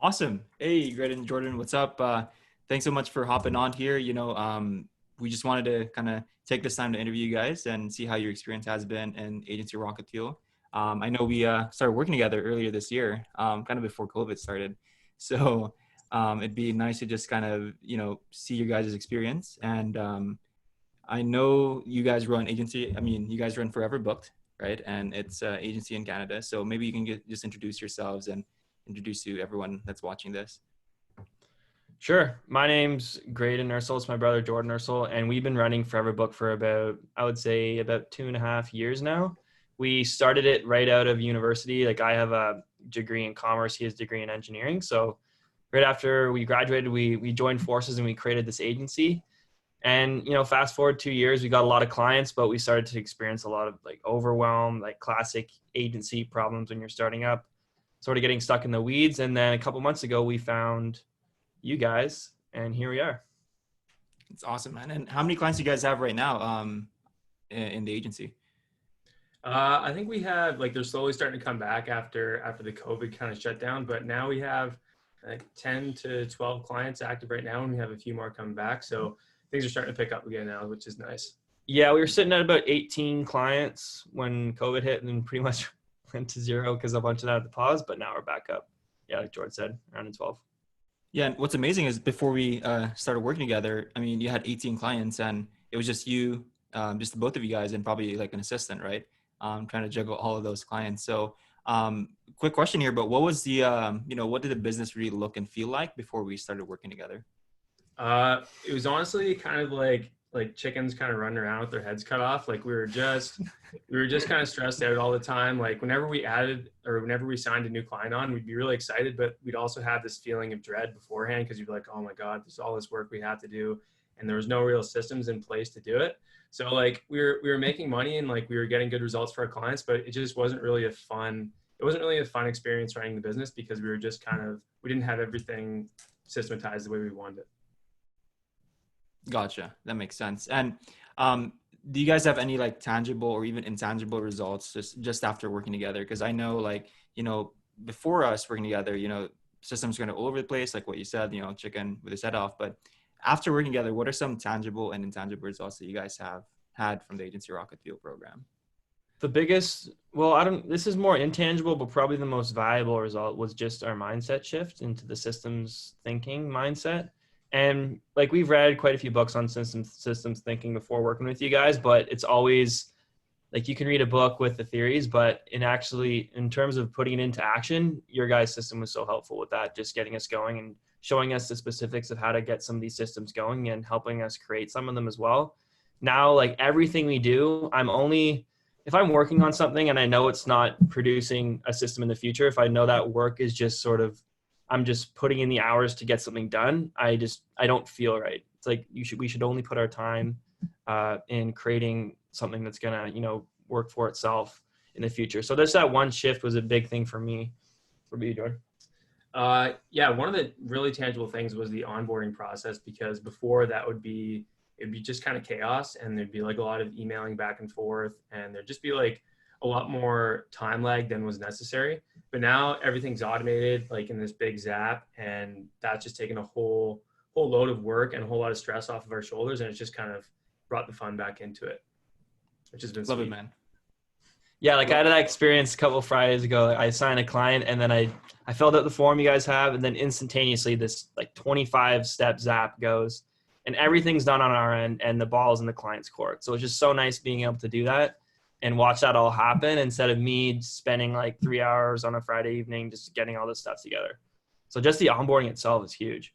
Awesome. Hey, Graydon, Jordan, what's up? Thanks so much for hopping on here. We just wanted to kind of take this time to interview you guys and see how your experience has been in Agency Rocket Fuel. I know we started working together earlier this year, kind of before COVID started. So it'd be nice to just kind of, see your guys' experience. And I know you guys run agency. I mean, you guys run Forever Booked, right? And it's agency in Canada. So maybe you can just introduce yourselves and introduce to everyone that's watching this. Sure. My name's Graydon Ursel. It's my brother Jordan Ursel, and we've been running Forever Book for I would say about 2.5 years now. We started it right out of university. Like I have a degree in commerce, he has a degree in engineering. So right after we graduated, we joined forces and we created this agency. And fast forward 2 years, we got a lot of clients, but we started to experience a lot of like overwhelm, like classic agency problems when you're starting up, sort of getting stuck in the weeds. And then a couple months ago, we found you guys, and here we are. It's awesome, man. And how many clients do you guys have right now in the agency? I think we have they're slowly starting to come back after the COVID kind of shut down, but now we have like 10 to 12 clients active right now, and we have a few more coming back. So things are starting to pick up again now, which is nice. Yeah, we were sitting at about 18 clients when COVID hit, and then pretty much went to zero because a bunch of that had to pause. But now we're back up. Yeah, like George said, around 12. Yeah, and what's amazing is before we started working together, I mean, you had 18 clients, and it was just you, just the both of you guys, and probably like an assistant, right? Trying to juggle all of those clients. So, quick question here, but what was what did the business really look and feel like before we started working together? It was honestly kind of like chickens kind of running around with their heads cut off. Like we were just kind of stressed out all the time. Like whenever we signed a new client on, we'd be really excited, but we'd also have this feeling of dread beforehand because you'd be like, oh my God, there's all this work we have to do. And there was no real systems in place to do it. So like we were making money and like we were getting good results for our clients, but it just wasn't really a fun experience running the business because we didn't have everything systematized the way we wanted it. Gotcha. That makes sense. And do you guys have any like tangible or even intangible results just after working together? Because I know before us working together, systems going all over the place, like what you said, chicken with his head off. But after working together, what are some tangible and intangible results that you guys have had from the Agency Rocket Fuel program? The biggest, well, this is more intangible, but probably the most valuable result was just our mindset shift into the systems thinking mindset. And like we've read quite a few books on systems thinking before working with you guys, but it's always like you can read a book with the theories, but in terms of putting it into action, your guys' system was so helpful with that, just getting us going and showing us the specifics of how to get some of these systems going and helping us create some of them as well. Now, like everything we do, if I'm working on something and I know it's not producing a system in the future, if I know that work is just I'm just putting in the hours to get something done, I don't feel right. It's like we should only put our time in creating something that's gonna, work for itself in the future. So there's that one shift was a big thing for me. For you, Jordan. Yeah, one of the really tangible things was the onboarding process, because before it'd be just kind of chaos, and there'd be like a lot of emailing back and forth, and there'd just be like a lot more time lag than was necessary. But now everything's automated, like in this big Zap, and that's just taken a whole load of work and a whole lot of stress off of our shoulders, and it's just kind of brought the fun back into it, which has been Love sweet. it, man. Yeah, like I had that experience a couple of Fridays ago. I signed a client and then I filled out the form you guys have, and then instantaneously this like 25-step Zap goes and everything's done on our end and the ball's in the client's court. So it's just so nice being able to do that and watch that all happen instead of me spending like 3 hours on a Friday evening just getting all this stuff together. So just the onboarding itself is huge.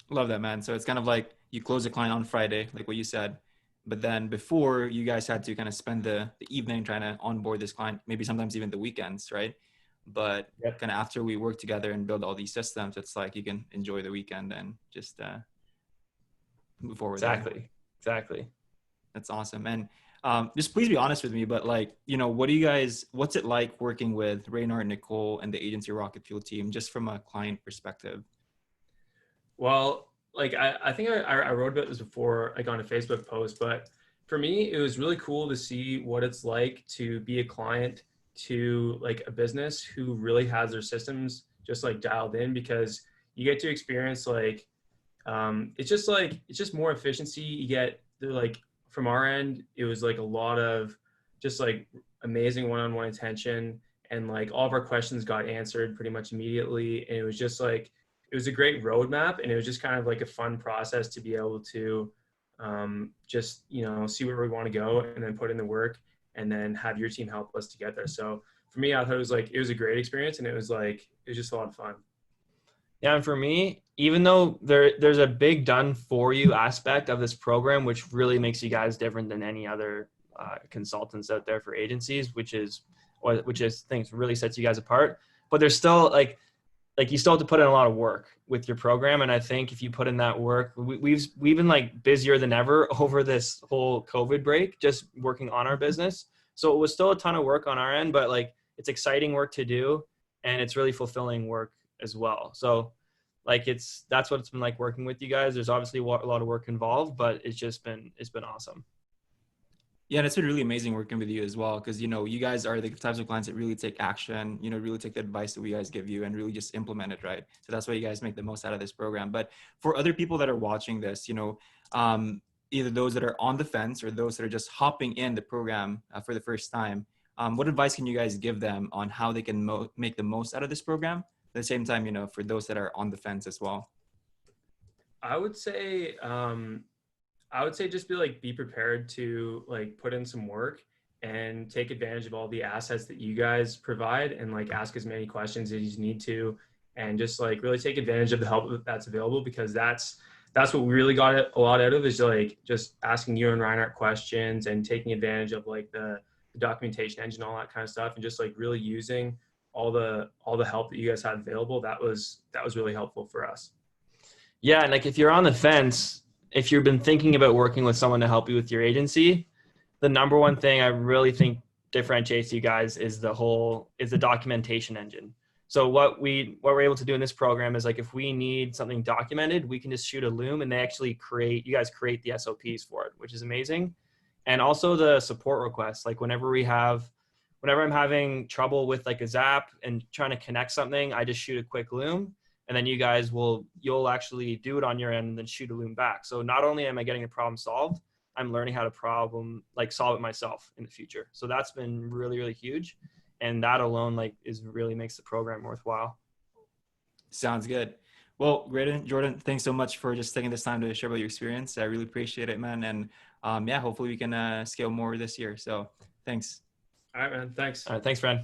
Love that, man. So it's kind of like you close a client on Friday, like what you said, but then before you guys had to kind of spend the evening trying to onboard this client, maybe sometimes even the weekends, right? But Yep. kind of after we work together and build all these systems, it's like you can enjoy the weekend and just move forward there. Exactly. That's awesome. And just please be honest with me, but what's it like working with Raynor and Nicole and the Agency Rocket Fuel team, just from a client perspective? Well, like I think I wrote about this before, like on a Facebook post, but for me, it was really cool to see what it's like to be a client to like a business who really has their systems just like dialed in, because you get to experience like, it's just more efficiency. You get like, from our end, it was like a lot of just like amazing one-on-one attention, and like all of our questions got answered pretty much immediately. And it was just like, it was a great roadmap, and it was just kind of like a fun process to be able to just, you know, see where we want to go and then put in the work and then have your team help us to get there. So for me, I thought it was a great experience, and it was just a lot of fun. Yeah, and for me, even though there's a big done for you aspect of this program, which really makes you guys different than any other consultants out there for agencies, which is things really sets you guys apart. But there's still like you still have to put in a lot of work with your program. And I think if you put in that work, we've been like busier than ever over this whole COVID break, just working on our business. So it was still a ton of work on our end, but like it's exciting work to do, and it's really fulfilling work as well. So like that's what it's been like working with you guys. There's obviously a lot of work involved, but it's been awesome. Yeah, and it's been really amazing working with you as well, because, you know, you guys are the types of clients that really take action, you know, really take the advice that we guys give you and really just implement it, right? So that's why you guys make the most out of this program. But for other people that are watching this, you know, either those that are on the fence or those that are just hopping in the program for the first time, what advice can you guys give them on how they can make the most out of this program? At the same time, you know, for those that are on the fence as well. I would say just be prepared to like put in some work and take advantage of all the assets that you guys provide, and like ask as many questions as you need to, and just like really take advantage of the help that's available, because that's what we really got a lot out of, is like just asking you and Reinhardt questions and taking advantage of like the documentation engine, all that kind of stuff, and just like really using all the help that you guys had available. That was really helpful for us. Yeah, and like if you're on the fence, if you've been thinking about working with someone to help you with your agency, the number one thing I really think differentiates you guys is the documentation engine. So what we're able to do in this program is like, if we need something documented, we can just shoot a Loom, and you guys create the SOPs for it, which is amazing. And also the support requests, like whenever I'm having trouble with like a Zap and trying to connect something, I just shoot a quick Loom, and then you'll actually do it on your end and then shoot a Loom back. So not only am I getting a problem solved, I'm learning how to solve it myself in the future. So that's been really, really huge. And that alone really makes the program worthwhile. Sounds good. Well, Graydon, Jordan, thanks so much for just taking this time to share about your experience. I really appreciate it, man. And yeah, hopefully we can scale more this year. So thanks. All right, man. Thanks. All right. Thanks, friend.